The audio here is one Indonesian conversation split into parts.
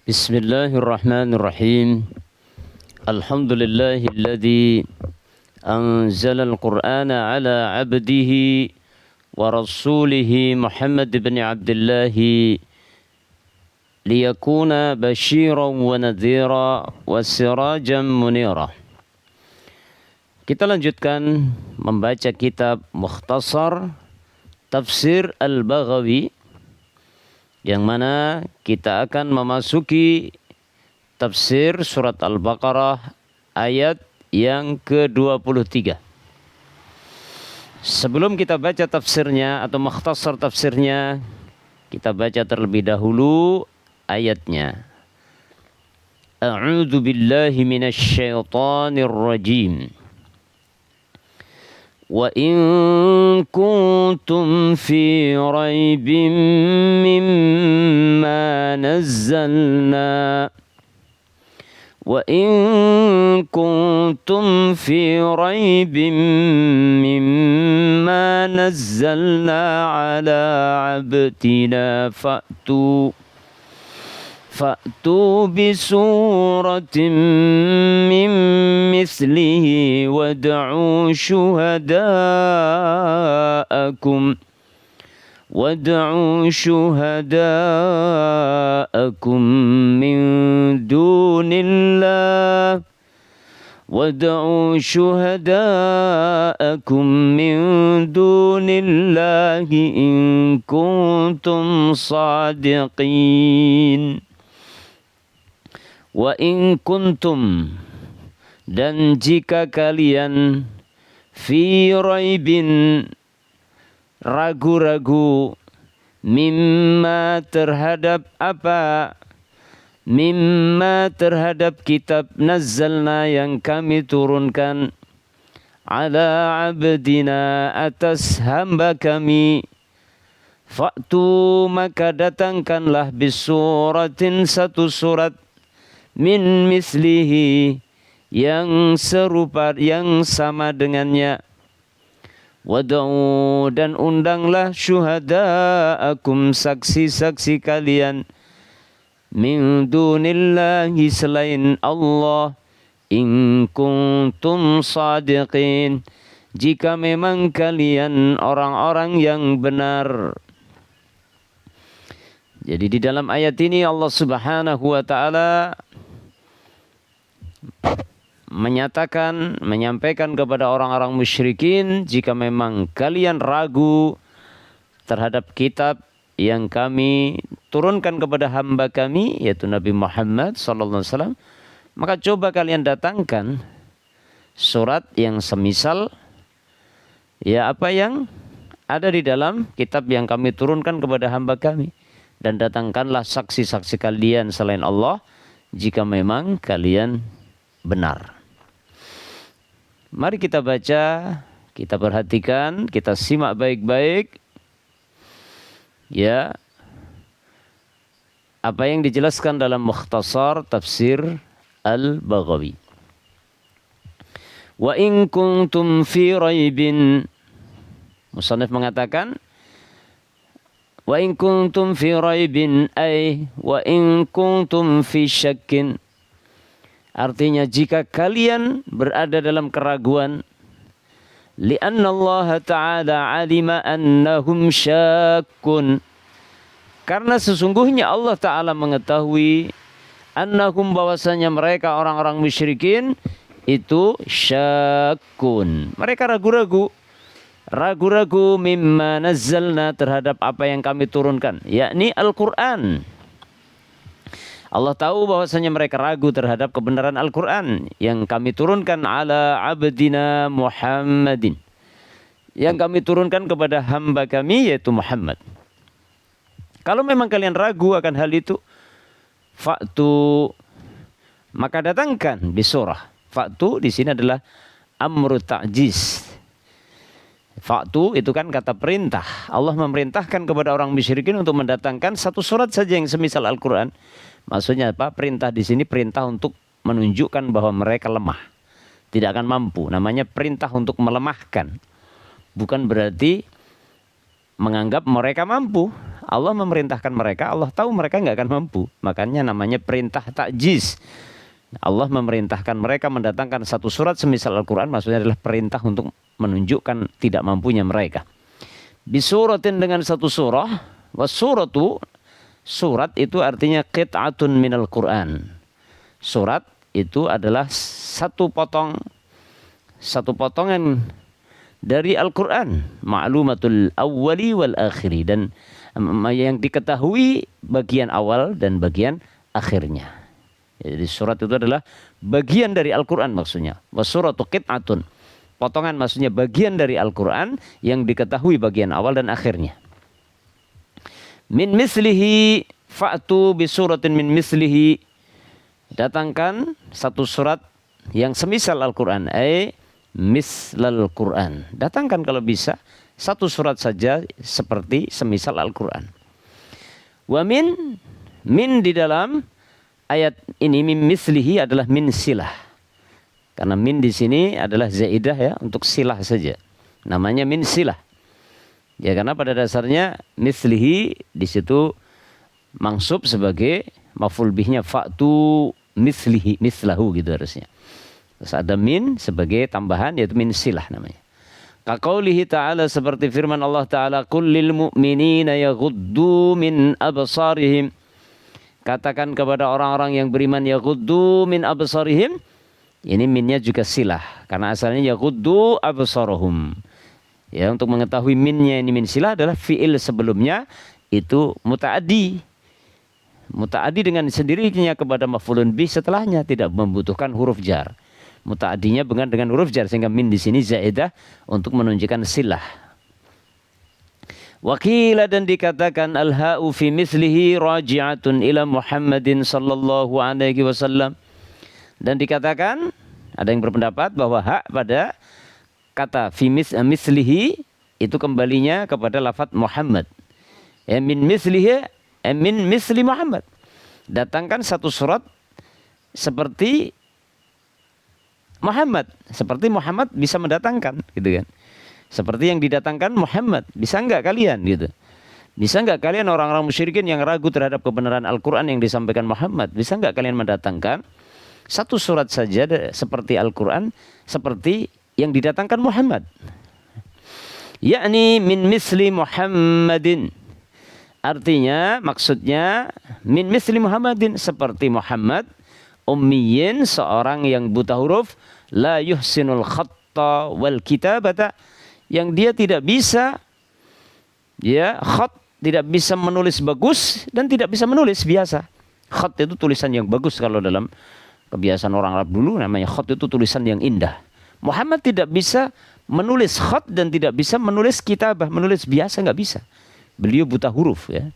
Bismillahirrahmanirrahim. Alhamdulillahilladzi anzala al-Qur'ana ala 'abdihi wa rasulihi Muhammad ibn Abdullah liyakuna basyiran wa nadhira wa sirajan munira. Kita lanjutkan membaca kitab Mukhtasar Tafsir Al-Baghawi, yang mana kita akan memasuki tafsir surat Al-Baqarah ayat yang ke-23. Sebelum kita baca tafsirnya atau mukhtasar tafsirnya, kita baca terlebih dahulu ayatnya. A'udzu billahi minasy syaithanir rajim. وَإِن كُنتُمْ فِي رَيْبٍ مِّمَّا نَزَّلْنَا وَإِن كُنتُمْ فِي رَيْبٍ مِّمَّا نَزَّلْنَا عَلَى عَبْدِنَا فأتوا بسورة من مثله وادعوا شهداءكم من دون الله إن كنتم صادقين. Wa in kuntum, dan jika kalian fi raibin, ragu-ragu, mimma terhadap apa, mimma terhadap kitab nazzalna yang kami turunkan, ala abdina atas hamba kami, fa'tu maka datangkanlah bisuratin satu surat, min mislihi yang serupa yang sama dengannya, wad'u dan undanglah syuhada'akum saksi-saksi kalian, min dunillahi selain Allah, in kuntum sadiqin, jika memang kalian orang-orang yang benar. Jadi di dalam ayat ini Allah Subhanahu wa taala menyampaikan kepada orang-orang musyrikin, jika memang kalian ragu terhadap kitab yang kami turunkan kepada hamba kami, yaitu Nabi Muhammad sallallahu alaihi wasallam, maka coba kalian datangkan surat yang semisal apa yang ada di dalam kitab yang kami turunkan kepada hamba kami, dan datangkanlah saksi-saksi kalian selain Allah jika memang kalian benar. Mari kita baca, kita perhatikan, kita simak baik-baik apa yang dijelaskan dalam Mukhtasar Tafsir Al-Baghawi. Wa in kuntum fi raibin, musannif mengatakan wa in kuntum fi raibin ay wa in kuntum fi syakkin. Artinya jika kalian berada dalam keraguan, li'anna Allah Ta'ala alima annahum syakkun, karena sesungguhnya Allah Ta'ala mengetahui annahum, bahwasanya mereka orang-orang musyrikin itu syakkun, mereka ragu-ragu mimma nazzalna terhadap apa yang kami turunkan, yakni Al-Quran. Allah tahu bahwasanya mereka ragu terhadap kebenaran Al-Quran yang kami turunkan ala abdina Muhammadin, yang kami turunkan kepada hamba kami yaitu Muhammad. Kalau memang kalian ragu akan hal itu, fa'tu, maka datangkan bisurah. Fa'tu di sini adalah amru ta'jiz. Fa'tu itu kan kata perintah. Allah memerintahkan kepada orang musyrikin untuk mendatangkan satu surat saja yang semisal Al-Quran. Maksudnya apa? Perintah di sini perintah untuk menunjukkan bahwa mereka lemah, tidak akan mampu. Namanya perintah untuk melemahkan. Bukan berarti menganggap mereka mampu. Allah memerintahkan mereka, Allah tahu mereka nggak akan mampu. Makanya namanya perintah ta'jiz. Allah memerintahkan mereka mendatangkan satu surat semisal Al-Quran, maksudnya adalah perintah untuk menunjukkan tidak mampunya mereka. Bisuratin dengan satu surah, wasuratu, surat itu artinya qit'atun minal Quran. Surat itu adalah satu potongan dari Al-Quran, ma'lumatul awwali wal akhiri, dan yang diketahui bagian awal dan bagian akhirnya. Jadi surat itu adalah bagian dari Al-Quran maksudnya. Wasuratu qit'atun, potongan maksudnya bagian dari Al-Quran yang diketahui bagian awal dan akhirnya. Min mislihi fa'tu bisuratin min mislihi, datangkan satu surat yang semisal Al-Quran, mislal Quran. Datangkan kalau bisa satu surat saja seperti semisal Al-Quran. Wa min di dalam ayat ini, min mislihi adalah min silah. Karena min di sini adalah zaidah ya, untuk silah saja. Namanya min silah. Ya karena pada dasarnya mislihi di situ mansub sebagai maf'ul bihnya fa'tu mislihi, mislahu gitu harusnya. Terus ada min sebagai tambahan yaitu min silah namanya. Kaqaulihi ta'ala, seperti firman Allah Ta'ala, qul lil mu'minina yaghuddu min absarihim, katakan kepada orang-orang yang beriman yaghuddu min absarihim. Ini minnya juga silah karena asalnya yaghuddu absarahum. Ya, untuk mengetahui minnya ini min silah adalah fi'il sebelumnya itu muta'addi. Muta'addi dengan sendirinya kepada maf'ulun bih setelahnya, tidak membutuhkan huruf jar. Muta'addinya dengan huruf jar, sehingga min di sini zaidah untuk menunjukkan silah. Wakila, dan dikatakan al-ha'u fi mislihi raji'atun ila Muhammadin sallallahu alaihi wasallam. Dan dikatakan, ada yang berpendapat bahwa hak pada kata fi mislihi itu kembalinya kepada lafaz Muhammad. Min mislihi, min misli Muhammad. Datangkan satu surat seperti Muhammad, seperti Muhammad bisa mendatangkan, gitu kan? Seperti yang didatangkan Muhammad, bisa enggak kalian, gitu? Bisa enggak kalian orang-orang musyrikin yang ragu terhadap kebenaran Al-Quran yang disampaikan Muhammad, bisa enggak kalian mendatangkan satu surat saja seperti Al-Quran, seperti yang didatangkan Muhammad? Yakni min misli Muhammadin. Artinya, maksudnya min misli Muhammadin, seperti Muhammad, ummiyin, seorang yang buta huruf, la yuhsinul khatta wal kitabata, yang dia tidak bisa ya khat, tidak bisa menulis bagus dan tidak bisa menulis biasa. Khat itu tulisan yang bagus, kalau dalam kebiasaan orang Arab dulu namanya khat itu tulisan yang indah. Muhammad tidak bisa menulis khat dan tidak bisa menulis kitabah, menulis biasa nggak bisa. Beliau buta huruf ya.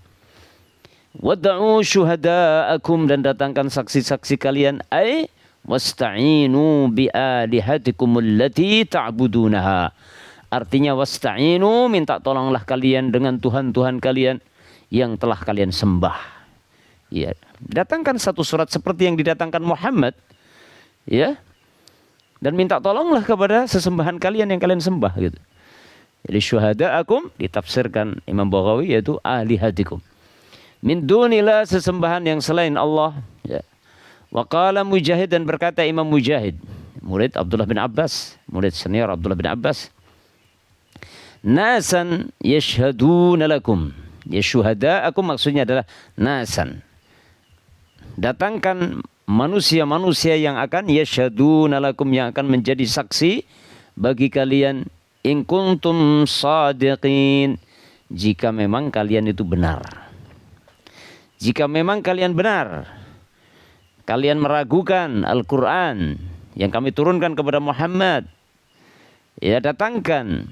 Wad'u syuhada'akum, dan datangkan saksi-saksi kalian, ay wasta'inu bi'alihatikum allati ta'budunaha. Artinya wasta'inu, minta tolonglah kalian dengan Tuhan-Tuhan kalian yang telah kalian sembah. Ya, datangkan satu surat seperti yang didatangkan Muhammad, ya. Dan minta tolonglah kepada sesembahan kalian yang kalian sembah gitu. Jadi syuhada'akum ditafsirkan Imam Baghawi yaitu alihatikum. Min dunillah, sesembahan yang selain Allah. Ya. Wa qala Mujahid, dan berkata Imam Mujahid, murid Abdullah bin Abbas, murid senior Abdullah bin Abbas, nasan yashhaduna lakum. Ya, syuhada'akum maksudnya adalah nasan. Datangkan manusia-manusia yang akan yashhaduna lakum, yang akan menjadi saksi bagi kalian, in kuntum sadiqin, jika memang kalian itu benar. Jika memang kalian benar, kalian meragukan Al-Quran yang kami turunkan kepada Muhammad, ya datangkan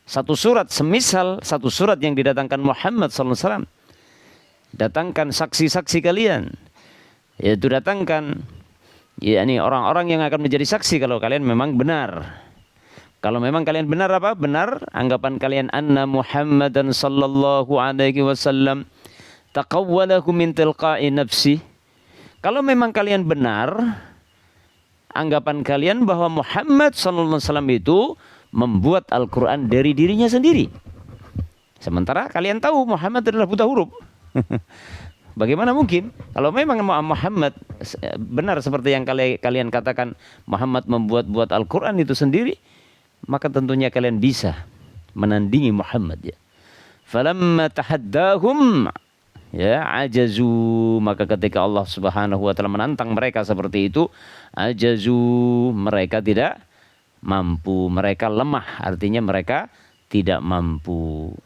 satu surat semisal satu surat yang didatangkan Muhammad SAW. Datangkan saksi-saksi kalian, yaitu datangkan yakni orang-orang yang akan menjadi saksi kalau kalian memang benar. Kalau memang kalian benar apa? Benar anggapan kalian anna Muhammadan sallallahu alaihi wasallam taqawwalahu min tilqa'i nafsi. Kalau memang kalian benar anggapan kalian bahwa Muhammad sallallahu alaihi wasallam itu membuat Al-Quran dari dirinya sendiri. Sementara kalian tahu Muhammad adalah buta huruf. Bagaimana mungkin? Kalau memang Muhammad benar seperti yang kalian katakan, Muhammad membuat Al-Quran itu sendiri, maka tentunya kalian bisa menandingi Muhammad ya. Falamma tahaddahum ya ajazu, maka ketika Allah Subhanahu wa taala menantang mereka seperti itu, ajazu, mereka tidak mampu, mereka lemah, artinya mereka tidak mampu.